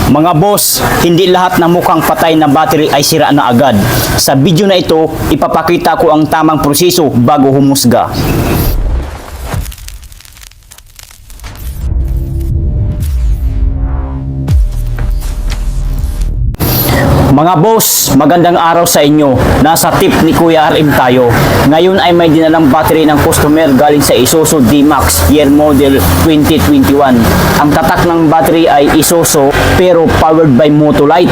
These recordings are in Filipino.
Mga boss, hindi lahat ng mukhang patay na battery ay sira na agad. Sa video na ito, ipapakita ko ang tamang proseso bago humusga. Mga boss, magandang araw sa inyo. Nasa tip ni Kuya RM tayo. Ngayon ay may dinalang battery ng customer galing sa Isuzu D-Max year model 2021. Ang tatak ng battery ay Isuzu pero powered by Motolite.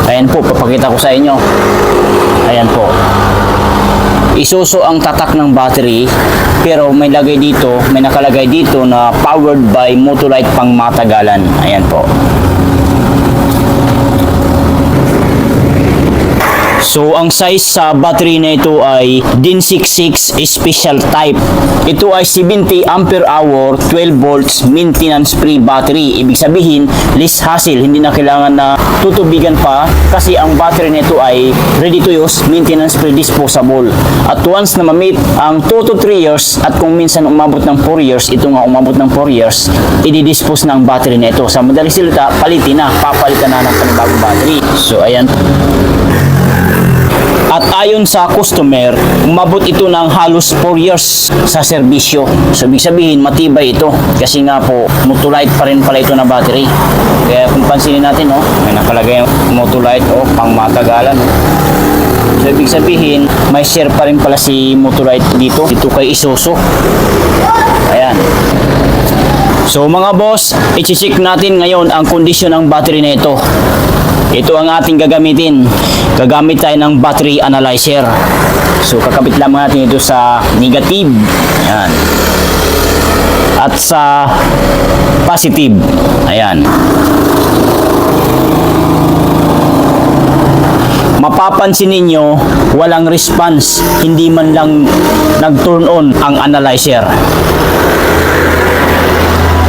Ayan po, papakita ko sa inyo. Ayan po. Isuzu ang tatak ng battery pero may nakalagay dito na powered by Motolite pang matagalan. Ayan po. So, ang size sa battery na ito ay DIN 66 Special Type. Ito ay 70 ampere hour, 12 volts, maintenance-free battery. Ibig sabihin, less hassle. Hindi na kailangan na tutubigan pa kasi ang battery na ito ay ready to use, maintenance-free, disposable. At once na ma-meet ang 2 to 3 years at kung minsan umabot ng 4 years, ito nga umabot ng 4 years, i-dispose na ang battery na ito. Sa madaling salita, papalitan na ng panibagong battery. So, ayan. At ayon sa customer, umabot ito ng halos 4 years sa serbisyo. So, ibig sabihin, matibay ito. Kasi nga po, Motolite pa rin pala ito na battery. Kaya kung pansinin natin, may nakalagay Motolite, pang matagalan. So, ibig sabihin, may share pa rin pala si Motolite dito kay Isuzu. Ayan. So, mga boss, i-check natin ngayon ang kondisyon ng battery na ito. Ito ang ating gagamitin. Gagamit tayo ng battery analyzer. So, kakabit lamang natin ito sa negative. Ayan. At sa positive. Ayan. Mapapansin ninyo, walang response. Hindi man lang nag-turn on ang analyzer.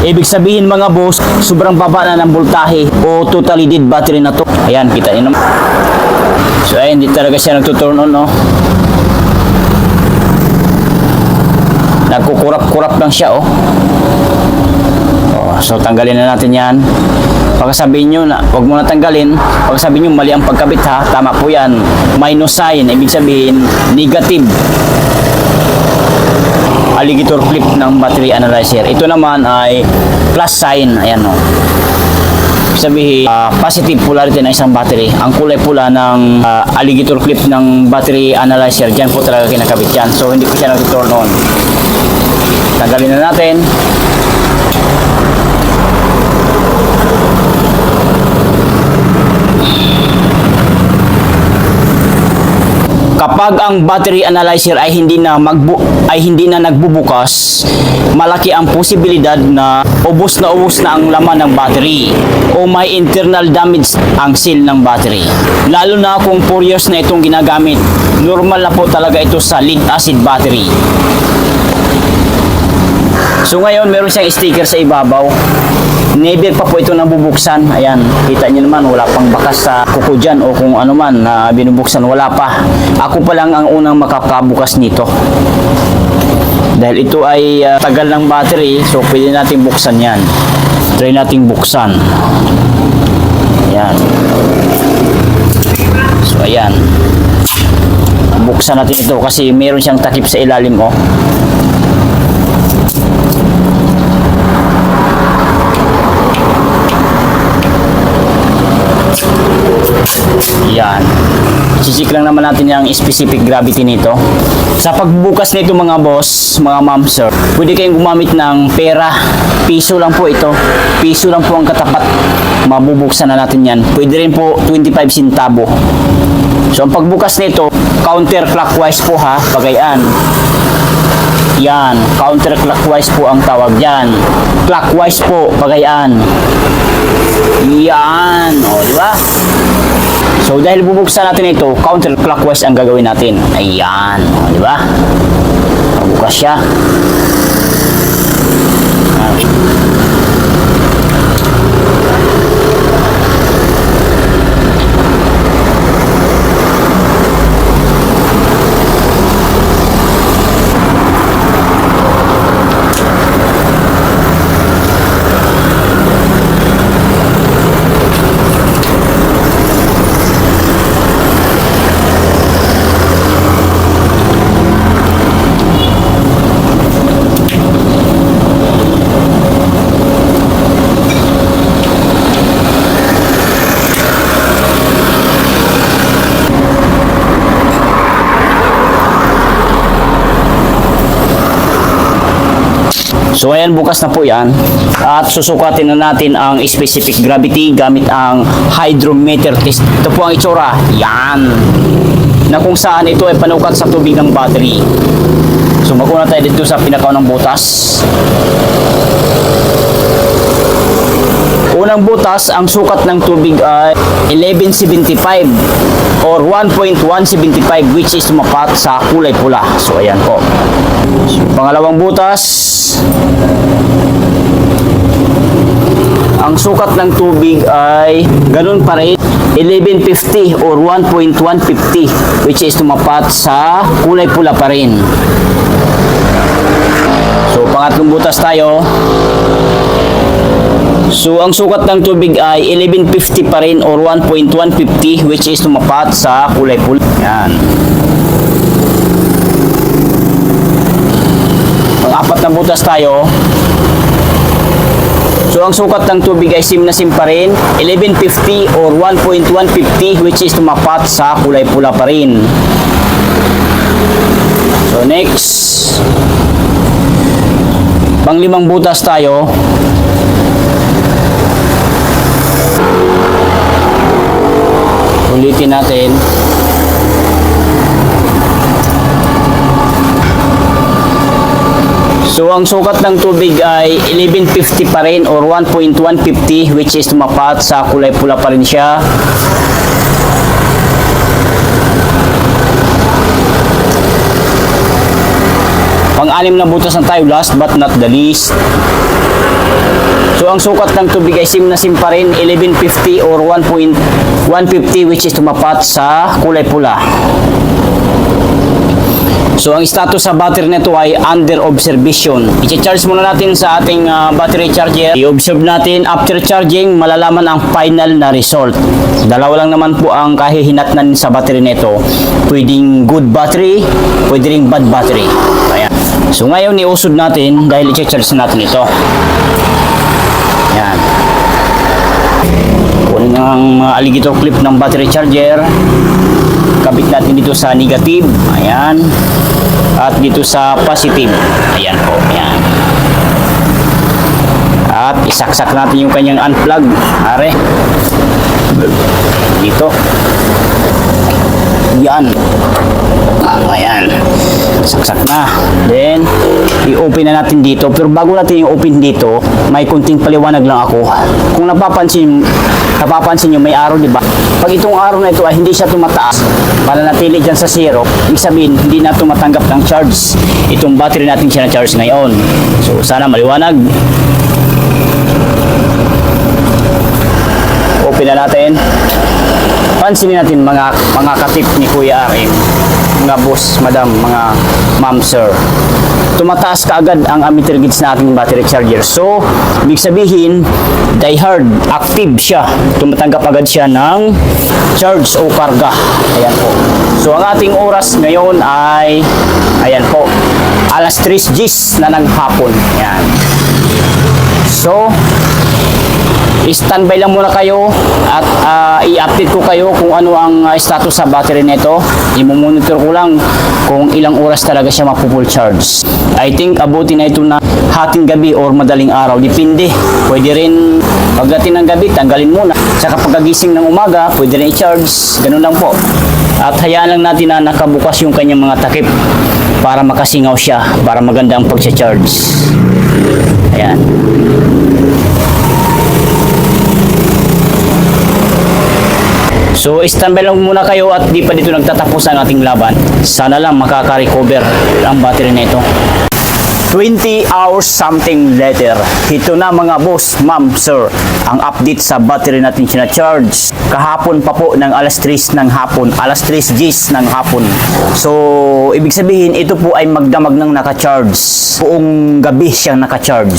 Ibig sabihin mga boss, sobrang baba na ng voltahe o totally dead battery na to. Ayan, kita nyo naman. So ayan, hindi talaga siya nagtuturn on, Nagkukurap-kurap lang siya, So tanggalin na natin yan. Pagkasabihin nyo na, huwag mo na tanggalin. Pagkasabihin nyo, mali ang pagkabit ha. Tama po yan. Minus sign, ibig sabihin, negative. Alligator clip ng battery analyzer. Ito naman ay plus sign. Ayan sabihin, positive polarity ng isang battery. Ang kulay pula ng alligator clip ng battery analyzer, dyan po talaga kinakabit yan. So, hindi po siya nag-turn on. Tanggalin na natin. Kapag ang battery analyzer ay hindi na nagbubukas, malaki ang posibilidad na ubos na ang laman ng battery o may internal damage ang seal ng battery. Lalo na kung 4 years na itong ginagamit, normal na po talaga ito sa lead acid battery. So ngayon, meron siyang sticker sa ibabaw. Never pa po ito nabubuksan. Ayan, kita nyo naman, wala pang bakas sa kuko dyan o kung ano man na binubuksan, wala pa. Ako pa lang ang unang makakabukas nito. Dahil ito ay tagal ng battery, so pwede natin buksan yan. Try natin buksan. Ayan. So ayan. Buksan natin ito kasi meron siyang takip sa ilalim, Yan. Sisik lang naman natin yung specific gravity nito. Sa pagbukas nito mga boss, mga ma'am sir, pwede kayong gumamit ng pera. Piso lang po ito. Piso lang po ang katapat. Mabubuksan na natin yan. Pwede rin po 25 centavo. So ang pagbukas nito, counterclockwise po ha, pagayaan. Yan, counterclockwise po ang tawag dyan. Clockwise po, pagayaan. Yan, di ba? So dahil bubuksan natin ito, counterclockwise ang gagawin natin. Ayan, di ba? Bukas siya. So ayan, bukas na po yan. At susukatin na natin ang specific gravity gamit ang hydrometer test. Ito po ang itsura. Yan. Na kung saan ito ay panukat sa tubig ng battery. So maguna tayo dito sa pinakaunang butas. Unang butas, ang sukat ng tubig ay 1175 or 1.175 which is tumapat sa kulay pula. So ayan po. So, pangalawang butas, ang sukat ng tubig ay ganun pa rin, 1150 or 1.150 which is tumapat sa kulay pula pa rin. So pangatlong butas tayo. So ang sukat ng tubig ay 1150 pa rin or 1.150 which is tumapat sa kulay pula. Yan. Pang-apat na butas tayo. So ang sukat ng tubig ay sim na sim pa rin, 1150 or 1.150 which is tumapat sa kulay pula pa rin. So next, pang-limang butas tayo. Ulitin natin. So ang sukat ng tubig ay 1150 pa rin or 1.150 which is tumapat sa kulay pula pa rin siya. Pang-anim na butas na tayo, last but not the least. So ang sukat ng tubig ay sim na sim pa rin, 1150 or 1.150 which is tumapat sa kulay pula. So ang status sa battery nito ay under observation. I-charge muna natin sa ating battery charger. I-observe natin, after charging malalaman ang final na result. Dalawa lang naman po ang kahihinatnan sa battery nito. Pwedeng good battery, pwede ring bad battery. Ayan. So ngayon iusod natin dahil i-charge natin ito. Yan. Kunin ang alligator clip ng battery charger. Kabit natin dito sa negative. Ayan. At dito sa positive. Ayan po. Ayan. At isaksak natin yung kanyang unplug. Are. Dito. Yan. Ayan. Saksak na. Then, i-open na natin dito. Pero bago natin i-open dito, may kunting paliwanag lang ako. Kung napapansin nyo, may araw, di ba? Pag itong araw na ito ay hindi siya tumataas, para natili dyan sa zero, ibig sabihin, hindi na tumatanggap ng charge. Itong battery natin siya na-charge ngayon. So, sana maliwanag. Open na natin. Pansinin natin mga katip ni Kuya RM, mga boss, madam, mga ma'am, sir. Tumataas kaagad ang ammeter gauge na ating battery charger. So, ibig sabihin, diehard, active siya. Tumatanggap agad siya ng charge o karga. Ayan po. So, ang ating oras ngayon ay, ayan po, alas 3 Gs na ng hapon. Ayan. So, standby lang muna kayo at i-update ko kayo kung ano ang status sa battery nito. I-monitor ko lang kung ilang oras talaga siya mapu-full charge. I think abutin na ito na hating gabi or madaling araw. Depende. Pwede rin pagdating ng gabi, tanggalin muna. Saka pagkagising ng umaga, pwede rin i-charge. Ganun lang po. At hayaan lang natin na nakabukas yung kanyang mga takip para makasingaw siya, para maganda ang pag-charge. Ayan. So, standby lang muna kayo at di pa dito nagtatapos ang ating laban. Sana lang makaka-recover ang battery nito. 20 hours something later. Ito na mga boss, ma'am, sir, ang update sa battery natin sina-charge. Kahapon pa po ng alas 3 ng hapon, alas 3 Gs ng hapon. So, ibig sabihin, ito po ay magdamag ng naka-charge. Buong gabi siyang naka-charge.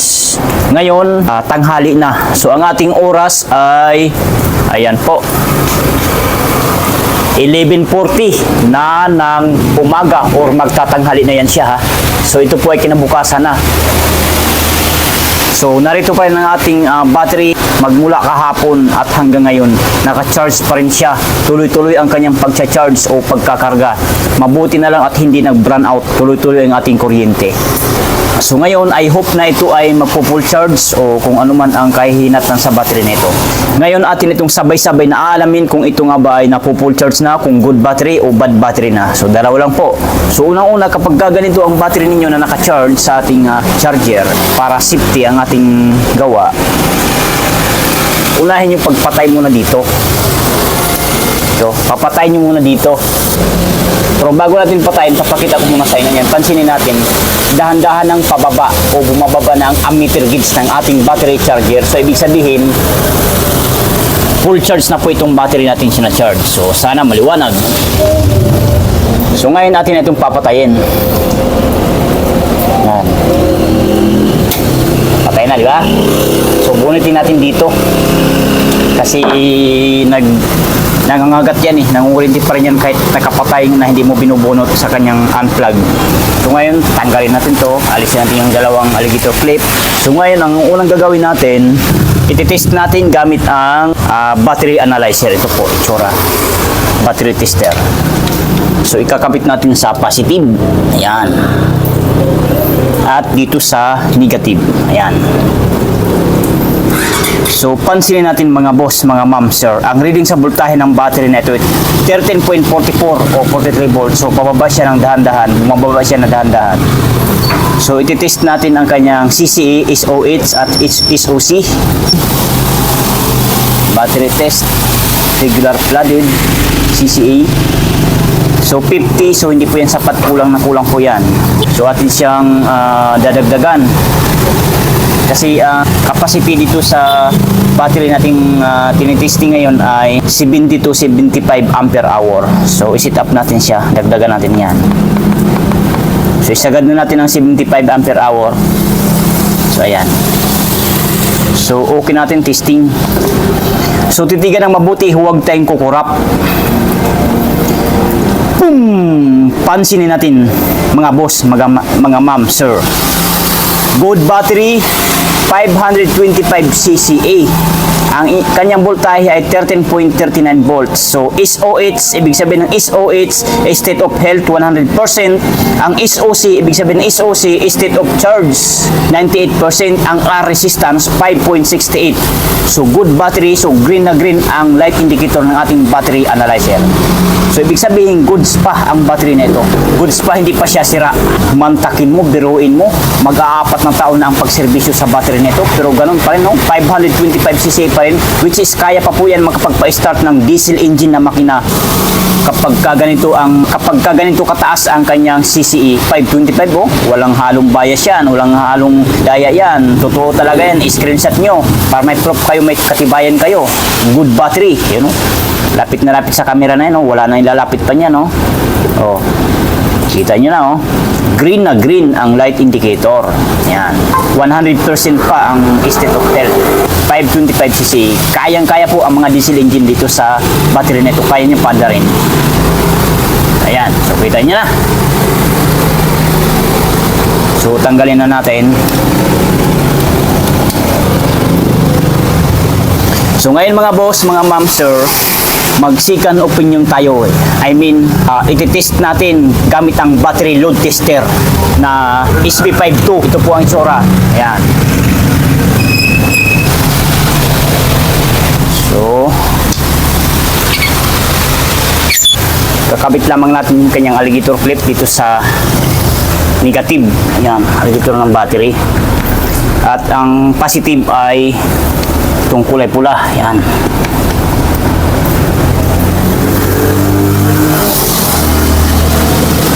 Ngayon, tanghali na. So, ang ating oras ay, ayan po, 11:40 na ng umaga or magtatanghali na yan siya, ha. So ito po ay kinabukasan na. So narito pa rin ang ating battery magmula kahapon at hanggang ngayon. Naka-charge pa rin siya. Tuloy-tuloy ang kanyang pagcha-charge o pagkakarga. Mabuti na lang at hindi nag-burn out. Tuloy-tuloy ang ating kuryente. So ngayon, I hope na ito ay magpo-full charge o kung ano man ang kahihinatnan sa battery nito. Ngayon atin itong sabay-sabay na aalamin kung ito nga ba ay napo-full charge na, kung good battery o bad battery na. So dalawa lang po. So unang-una, kapag ganito ang battery ninyo na naka-charge sa ating charger para safety ang ating gawa, unahin yung pagpatay muna dito. So, papatay nyo muna dito. Pero bago natin patayin, papakita ko muna sa inyo yan. Pansinin natin, dahan-dahan ng pababa o bumababa ng ammeter gauge ng ating battery charger. So, ibig sabihin, full charge na po itong battery natin sinacharge. So, sana maliwanag. So, ngayon natin itong papatayin. Yan. Patay na, di ba? So, bunitin natin dito. Kasi nangangagat yan nangungulinti pa rin yan kahit nakapatay na hindi mo binubunot sa kanyang unplug. So ngayon, tanggalin natin to, alisin natin yung dalawang alligator clip. So ngayon, ang unang gagawin natin, ititest natin gamit ang battery analyzer. Ito po, itsura, battery tester. So ikakabit natin sa positive, ayan, at dito sa negative, ayan. So, pansinin natin mga boss, mga ma'am, sir. Ang reading sa voltahe ng battery na ito, 13.44 o 43 volts. So, pababa siya ng dahan-dahan. Bumababa siya ng dahan-dahan. So, ititest natin ang kanyang CCA, SOH at SOC. Battery test, regular flooded, CCA. So, 50. So, hindi po yan sapat. Kulang na kulang po yan. So, atin siyang dadagdagan. Kasi capacity dito sa battery nating tinitesting ngayon ay 70 to 75 ampere hour. So, i-set up natin siya. Dagdagan natin yan. So, isagad na natin ang 75 ampere hour. So, ayan. So, okay natin testing. So, titigan ng mabuti. Huwag tayong kukurap. Boom! Pansinin natin, mga boss, mga ma'am, sir. Good battery, 525 CCA. Ang kanyang voltahe ay 13.39 volts. So, SOH, ibig sabihin ng SOH, state of health, 100%. Ang SOC, ibig sabihin ng SOC, state of charge, 98%. Ang R resistance, 5.68. So, good battery. So, green na green ang light indicator ng ating battery analyzer. So, ibig sabihin, goods pa ang battery nito. Goods pa, hindi pa siya sira. Mantakin mo, biruin mo, mag-aapat na taon na ang pagserbisyo sa battery nito. Pero ganun pa rin, no? 525cc pa rin, which is kaya pa po yan makapagpa-start ng diesel engine na makina kapag ganito kataas ang kanyang CCE. 525, oh, walang halong bias yan, walang halong daya yan. Totoo talaga yan. Screenshot nyo para may proof kayo, may katibayan kayo. Good battery, you know? Lapit na lapit sa camera na yun, no? Wala na ilalapit pa niya, no? Oh, kita nyo na, oh. Green na green ang light indicator. Yan. 100% pa ang state of health. 525cc. Kayang-kaya po ang mga diesel engine dito sa battery nito. Kaya nyo pada rin. Ayan. So, kita nyo na. So, tanggalin na natin. So, ngayon mga boss, mga ma'am, sir, mag-second opinion tayo. I mean, ititest natin gamit ang battery load tester na SB52. Ito po ang itsura. Ayan. So, kakabit lamang natin yung kanyang alligator clip dito sa negative. Ayan, alligator ng battery. At ang positive ay itong kulay pula. Ayan.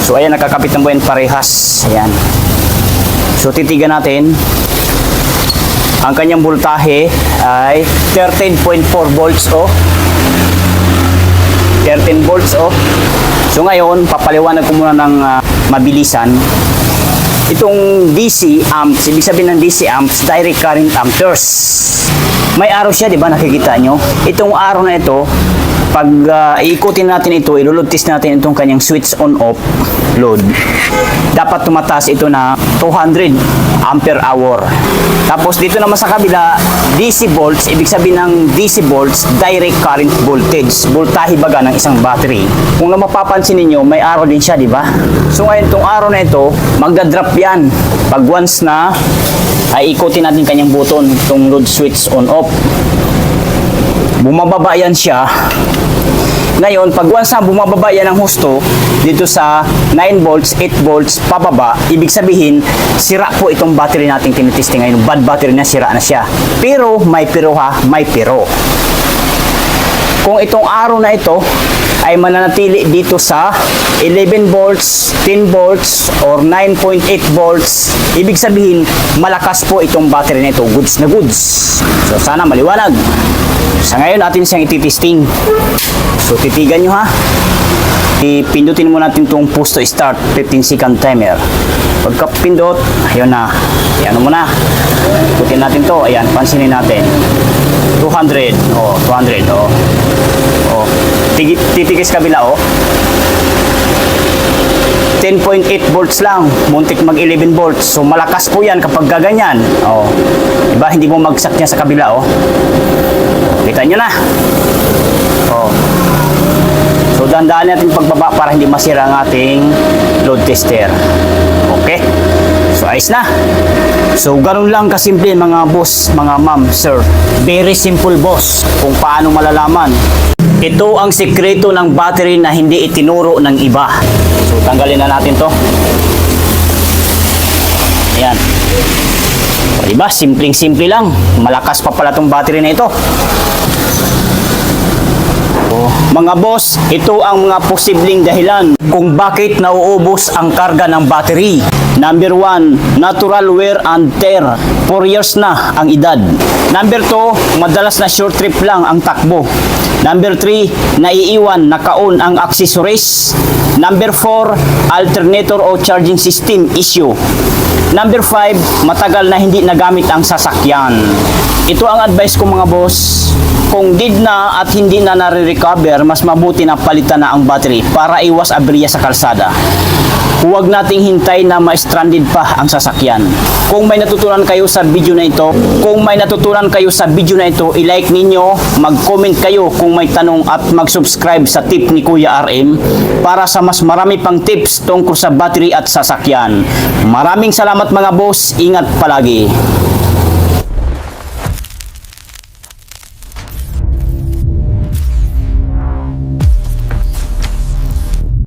So, ayan, nakakapit ng buwan parehas. Ayan. So, titigan natin. Ang kanyang voltahe ay 13.4 volts, oh. 13 volts, oh. So, ngayon, papaliwanag ko muna ng mabilisan. Itong DC amps, ibig sabihin ng DC amps, direct current amperes. May arrow siya, di ba? Nakikita nyo? Itong arrow na ito, Pag iikutin natin ito, ilulod test natin itong kanyang switch on off load. Dapat tumataas ito na 200 ampere hour. Tapos dito naman sa kabila, DC volts, ibig sabihin ng DC volts, direct current voltage, voltahe baga ng isang battery. Kung mapapansin ninyo, may arrow din siya, di ba? So ngayon, itong arrow na ito, magdadrop yan. Pag once na, ay ikutin natin kanyang button, itong load switch on off. Bumababa yan siya. Ngayon, pag once na bumababa yan ang husto, dito sa 9 volts, 8 volts, pababa, ibig sabihin, sira po itong battery natin tinitesting ngayon. Bad battery na, sira na siya. Pero, may pero ha, may pero. Kung itong araw na ito ay mananatili dito sa 11 volts, 10 volts, or 9.8 volts, ibig sabihin, malakas po itong battery na ito. Goods na goods. So, sana maliwanag. Sa ngayon, natin siyang ititesting. So, titigan nyo ha. Ipindutin mo natin itong push to start, 15 second timer. Pagka pindot, ayun na. Ayan mo na. Ikutin natin to. Ayan, pansinin natin. 200. Oh, 200. Oh. Oh. Titikis kabila, oh. 10.8 volts lang. Muntik mag 11 volts. So, malakas po yan kapag gaganyan. Oh. Diba? Hindi mo magsak niya sa kabila, oh. Kita nyo na. Oh. So, dandaan natin pagbaba para hindi masira ang ating load tester. Okay? So, ayos na. So, ganun lang kasimple mga boss, mga ma'am, sir. Very simple boss kung paano malalaman. Ito ang sikreto ng battery na hindi itinuro ng iba. So, tanggalin na natin to. Ayan. O, diba? Simpleng-simple lang. Malakas pa pala tong battery na ito. Mga boss, ito ang mga posibleng dahilan kung bakit nauubos ang karga ng battery. Number 1, natural wear and tear. 4 years na ang edad. Number 2, madalas na short trip lang ang takbo. Number 3, naiiwan, naka-on ang accessories. Number 4, alternator o charging system issue. Number 5, matagal na hindi nagamit ang sasakyan. Ito ang advice ko mga boss. Kung did na at hindi na nare-recover, mas mabuti na palitan na ang battery para iwas aberya sa kalsada. Huwag nating hintay na ma-stranded pa ang sasakyan. Kung may natutunan kayo sa video na ito, i-like ninyo, mag-comment kayo kung may tanong at mag-subscribe sa tip ni Kuya RM para sa mas marami pang tips tungkol sa battery at sasakyan. Maraming salamat mga boss, ingat palagi.